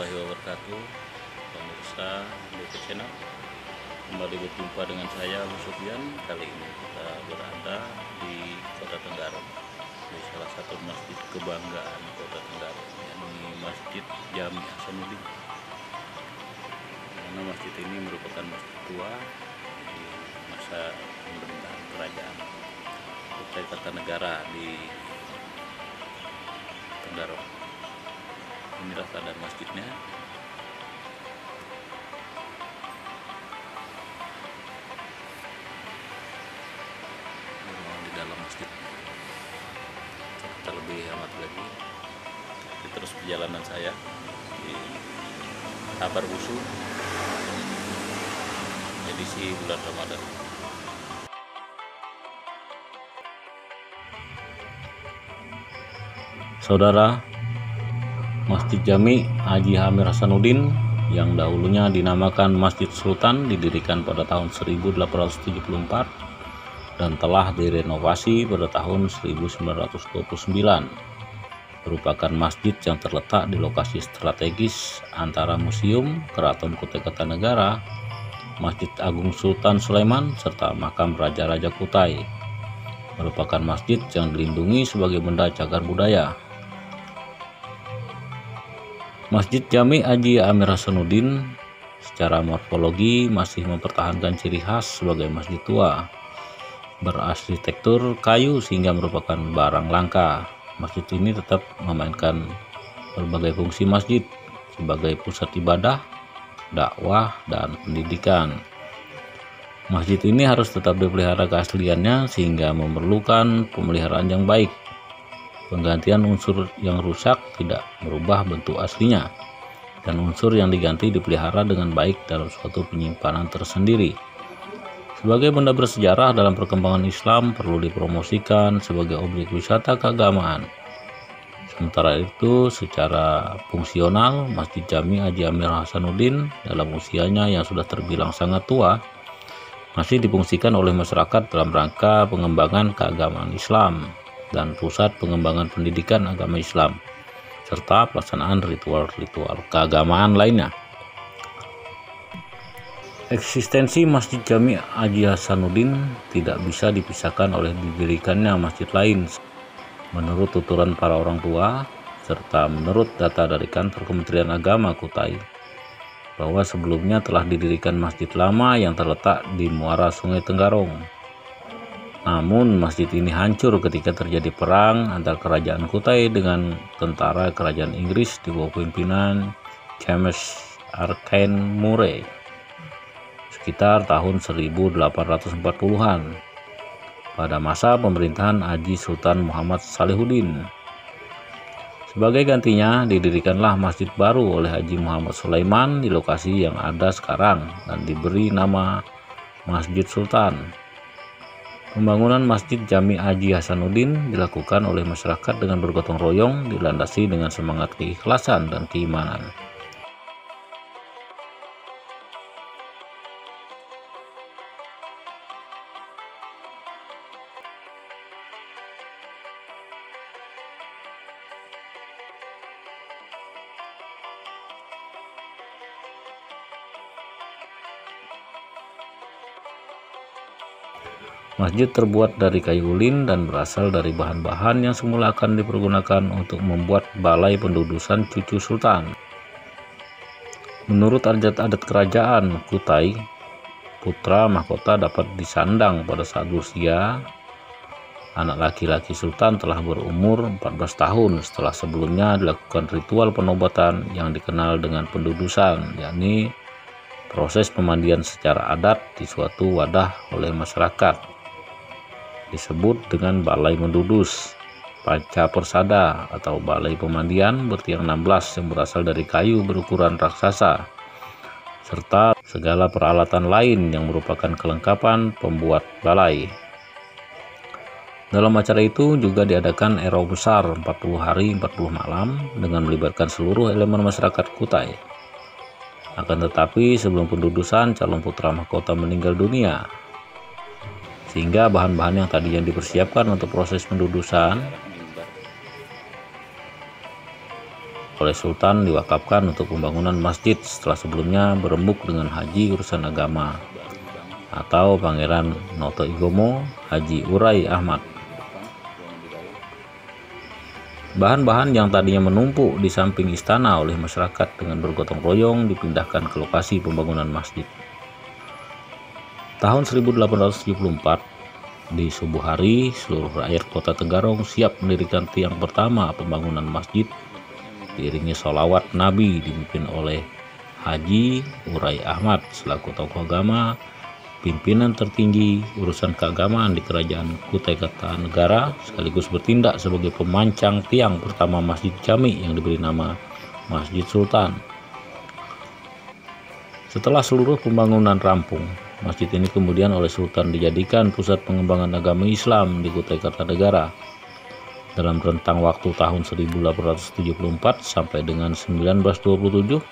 warahmatullahi wabarakatuh. Pemirsa DP Channel, kembali berjumpa dengan saya Abu Sufyan. Kali ini kita berada di Kota Tenggarong, di salah satu masjid kebanggaan Kota Tenggarong, yakni Masjid Jami Hasanuddin. Karena masjid ini merupakan masjid tua di masa pemerintahan kerajaan Kutai Kartanegara di Tenggarong. Inilah keadaan masjidnya. Di dalam masjid kita lebih amat lagi. Ini terus perjalanan saya di kabar Wusu edisi bulan Ramadan. Saudara, Masjid Jami Haji Amir Hasanuddin yang dahulunya dinamakan Masjid Sultan didirikan pada tahun 1874 dan telah direnovasi pada tahun 1929. Merupakan masjid yang terletak di lokasi strategis antara Museum Keraton Kutai Kartanegara, Masjid Agung Sultan Sulaiman, serta makam Raja-Raja Kutai. Merupakan masjid yang dilindungi sebagai benda cagar budaya. Masjid Jami Haji Amir Hasanuddin secara morfologi masih mempertahankan ciri khas sebagai masjid tua, berarsitektur kayu sehingga merupakan barang langka. Masjid ini tetap memainkan berbagai fungsi masjid sebagai pusat ibadah, dakwah, dan pendidikan. Masjid ini harus tetap dipelihara keasliannya sehingga memerlukan pemeliharaan yang baik. Penggantian unsur yang rusak tidak merubah bentuk aslinya, dan unsur yang diganti dipelihara dengan baik dalam suatu penyimpanan tersendiri. Sebagai benda bersejarah dalam perkembangan Islam perlu dipromosikan sebagai objek wisata keagamaan. Sementara itu, secara fungsional, Masjid Jami Haji Amir Hasanuddin dalam usianya yang sudah terbilang sangat tua masih difungsikan oleh masyarakat dalam rangka pengembangan keagamaan Islam dan pusat pengembangan pendidikan agama Islam, serta pelaksanaan ritual-ritual keagamaan lainnya. Eksistensi Masjid Jami Haji Hasanuddin tidak bisa dipisahkan oleh didirikannya masjid lain. Menurut tuturan para orang tua, serta menurut data dari kantor Kementerian Agama Kutai, bahwa sebelumnya telah didirikan masjid lama yang terletak di muara Sungai Tenggarong. Namun masjid ini hancur ketika terjadi perang antara kerajaan Kutai dengan tentara kerajaan Inggris di bawah pimpinan James Arcaine Murray sekitar tahun 1840-an pada masa pemerintahan Haji Sultan Muhammad Salihuddin. Sebagai gantinya didirikanlah masjid baru oleh Haji Muhammad Sulaiman di lokasi yang ada sekarang dan diberi nama Masjid Sultan. Pembangunan Masjid Jami Haji Hasanuddin dilakukan oleh masyarakat dengan bergotong royong, dilandasi dengan semangat keikhlasan dan keimanan. Masjid terbuat dari kayu ulin dan berasal dari bahan-bahan yang semula akan dipergunakan untuk membuat balai pendudusan cucu sultan. Menurut adat-adat kerajaan Kutai, putra mahkota dapat disandang pada saat berusia anak laki-laki sultan telah berumur 14 tahun setelah sebelumnya dilakukan ritual penobatan yang dikenal dengan pendudusan, yakni proses pemandian secara adat di suatu wadah oleh masyarakat. Disebut dengan balai mendudus, panca persada atau balai pemandian bertiang 16 yang berasal dari kayu berukuran raksasa, serta segala peralatan lain yang merupakan kelengkapan pembuat balai. Dalam acara itu juga diadakan erau besar 40 hari 40 malam dengan melibatkan seluruh elemen masyarakat Kutai. Akan tetapi sebelum pendudusan calon putra mahkota meninggal dunia, sehingga bahan-bahan yang tadinya dipersiapkan untuk proses pendudusan oleh Sultan diwakafkan untuk pembangunan masjid setelah sebelumnya berembuk dengan Haji Urusan Agama atau Pangeran Noto Igomo Haji Urai Ahmad. Bahan-bahan yang tadinya menumpuk di samping istana oleh masyarakat dengan bergotong royong dipindahkan ke lokasi pembangunan masjid. Tahun 1874, di subuh hari, seluruh rakyat kota Tenggarong siap mendirikan tiang pertama pembangunan masjid, diiringi sholawat Nabi dipimpin oleh Haji Urai Ahmad selaku tokoh agama, pimpinan tertinggi urusan keagamaan di Kerajaan Kutai Kartanegara, sekaligus bertindak sebagai pemancang tiang pertama Masjid Jami yang diberi nama Masjid Sultan. Setelah seluruh pembangunan rampung, masjid ini kemudian oleh Sultan dijadikan pusat pengembangan agama Islam di Kutai Kartanegara. Dalam rentang waktu tahun 1874 sampai dengan 1927,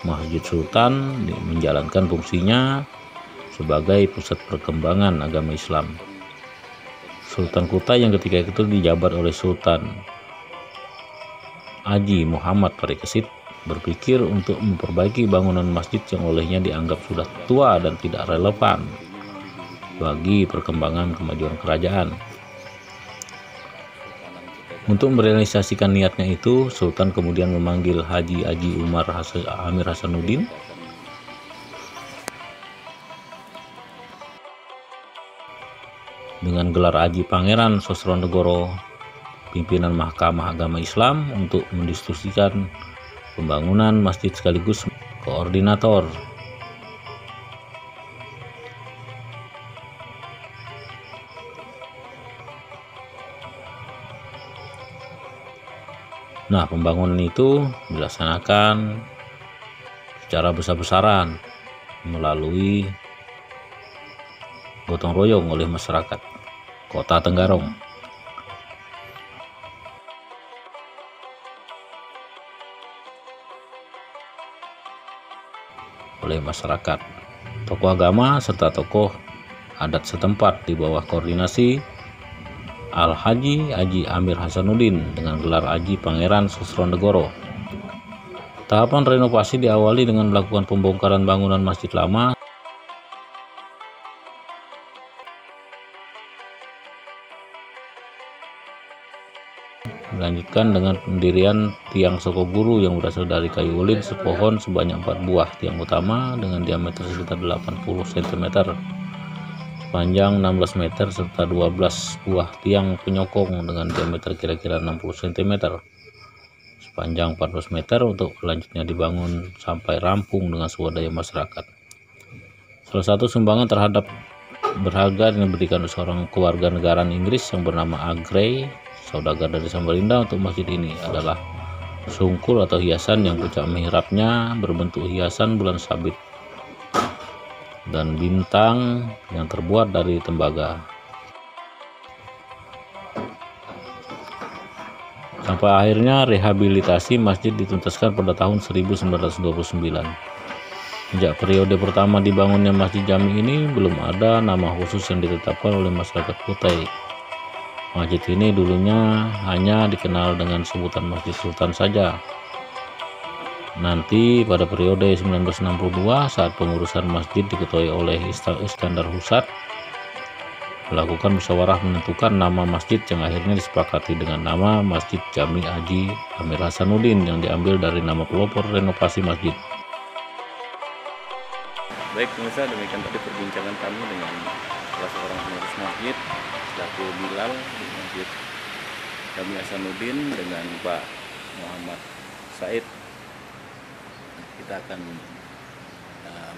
Masjid Sultan menjalankan fungsinya sebagai pusat perkembangan agama Islam. Sultan Kutai yang ketika itu dijabat oleh Sultan Haji Muhammad Parikesit berpikir untuk memperbaiki bangunan masjid yang olehnya dianggap sudah tua dan tidak relevan bagi perkembangan kemajuan kerajaan. Untuk merealisasikan niatnya itu, Sultan kemudian memanggil Haji Amir Hasanuddin dengan gelar Haji Pangeran Sosronegoro, pimpinan Mahkamah Agama Islam, untuk mendiskusikan pembangunan masjid sekaligus koordinator. Nah, pembangunan itu dilaksanakan secara besar-besaran melalui gotong royong oleh masyarakat Kota Tenggarong. Oleh masyarakat, tokoh agama serta tokoh adat setempat di bawah koordinasi Al-Haji Haji Amir Hasanuddin dengan gelar Haji Pangeran Sosronegoro. Tahapan renovasi diawali dengan melakukan pembongkaran bangunan masjid lama dilanjutkan dengan pendirian tiang Sokoguru yang berasal dari kayu ulin sepohon sebanyak 4 buah. Tiang utama dengan diameter sekitar 80 cm, sepanjang 16 meter, serta 12 buah tiang penyokong dengan diameter kira-kira 60 cm, sepanjang 14 meter untuk selanjutnya dibangun sampai rampung dengan swadaya masyarakat. Salah satu sumbangan terhadap berharga yang diberikan seorang keluarga negaraan Inggris yang bernama Agrey, saudagar dari Samarinda, untuk masjid ini adalah sungkul atau hiasan yang puncak mihrabnya berbentuk hiasan bulan sabit dan bintang yang terbuat dari tembaga. Sampai akhirnya rehabilitasi masjid dituntaskan pada tahun 1929. Sejak periode pertama dibangunnya Masjid Jami ini, belum ada nama khusus yang ditetapkan oleh masyarakat Kutai. Masjid ini dulunya hanya dikenal dengan sebutan Masjid Sultan saja. Nanti pada periode 1962, saat pengurusan masjid diketuai oleh Iskandar Husat, melakukan musyawarah menentukan nama masjid yang akhirnya disepakati dengan nama Masjid Jami Haji Amir Hasanuddin yang diambil dari nama pelopor renovasi masjid. Baik pemirsa, demikian tadi perbincangan kami dengan salah seorang pengurus masjid selaku Bilal di Masjid Jami Hasanuddin dengan Pak Muhammad Said. Kita akan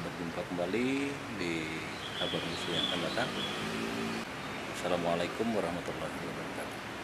berjumpa kembali di kabar musuh yang akan datang. Assalamualaikum warahmatullahi wabarakatuh.